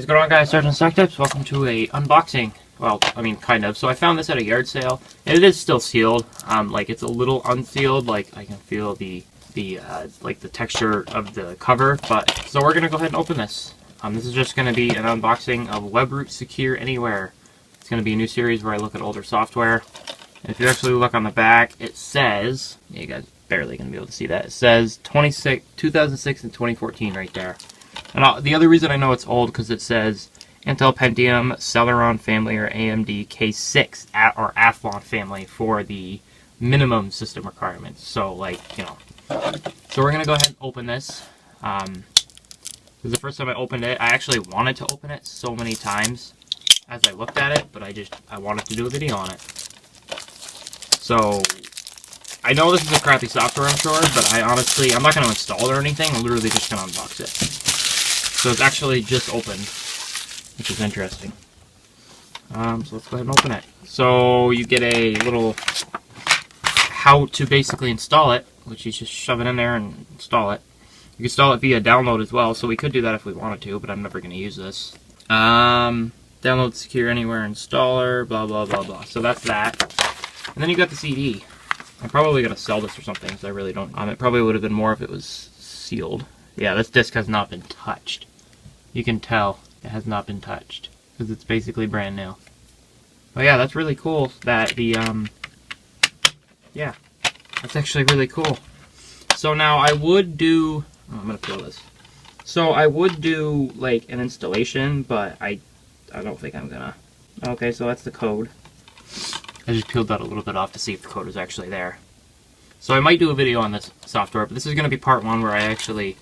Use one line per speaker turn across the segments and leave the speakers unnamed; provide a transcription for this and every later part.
What's going on, guys? SargeantsTechTips. Welcome to a unboxing. Well, I mean, kind of. So I found this at a yard sale, and it is still sealed. Like it's a little unsealed. Like I can feel the texture of the cover. But so we're gonna go ahead and open this. This is just gonna be an unboxing of Webroot Secure Anywhere. It's gonna be a new series where I look at older software. And if you actually look on the back, it says, yeah, you guys barely gonna be able to see that. It says 2006 and 2014 right there. And the other reason I know it's old because it says Intel Pentium, Celeron family, or AMD K6 or Athlon family for the minimum system requirements. So, like, you know. So we're going to go ahead and open this. This is the first time I opened it. I actually wanted to open it so many times as I looked at it, but I wanted to do a video on it. So, I know this is a crappy software, I'm sure, but I'm not going to install it or anything. I'm literally just going to unbox it. So it's actually just opened, which is interesting. So let's go ahead and open it. So you get a little how to basically install it, which you just shove it in there and install it. You can install it via download as well, so we could do that if we wanted to, but I'm never going to use this. Download Secure Anywhere installer, blah, blah, blah, blah. So that's that. And then you got the CD. I'm probably going to sell this or something, because I really don't. It probably would have been more if it was sealed. Yeah, this disc has not been touched. You can tell it has not been touched because it's basically brand new. But yeah, that's really cool that the yeah, that's actually really cool. So now I would do, I'm gonna peel this. So I would do like an installation, but I don't think I'm gonna. Okay, so that's the code. I just peeled that a little bit off to see if the code was actually there. So I might do a video on this software, but this is gonna be part one where I actually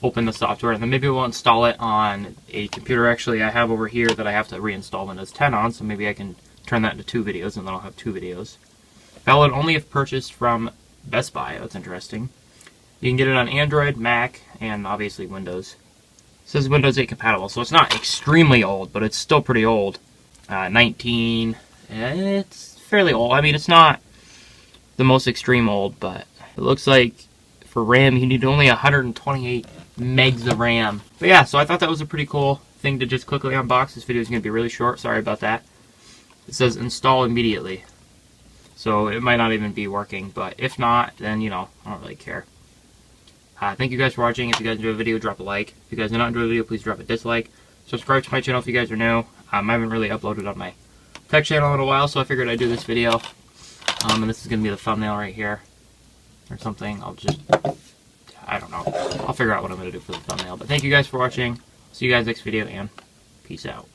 open the software, and then maybe we'll install it on a computer actually I have over here that I have to reinstall Windows 10 on, so maybe I can turn that into 2 videos, and then I'll have 2 videos. Valid only if purchased from Best Buy. That's interesting. You can get it on Android, Mac, and obviously Windows. It says Windows 8 compatible, so it's not extremely old, but it's still pretty old. 19, it's fairly old. I mean, it's not the most extreme old, but it looks like for RAM you need only 128 megs of RAM. But yeah, so I thought that was a pretty cool thing to just quickly unbox. This video is going to be really short, sorry about that. It says install immediately. So it might not even be working, but if not, then, you know, I don't really care. Thank you guys for watching. If you guys enjoyed the video, drop a like. If you guys did not enjoy the video, please drop a dislike. Subscribe to my channel if you guys are new. I haven't really uploaded on my tech channel in a while, so I figured I'd do this video. And this is going to be the thumbnail right here. Or something. I don't know. I'll figure out what I'm going to do for the thumbnail. But thank you guys for watching. See you guys next video, and peace out.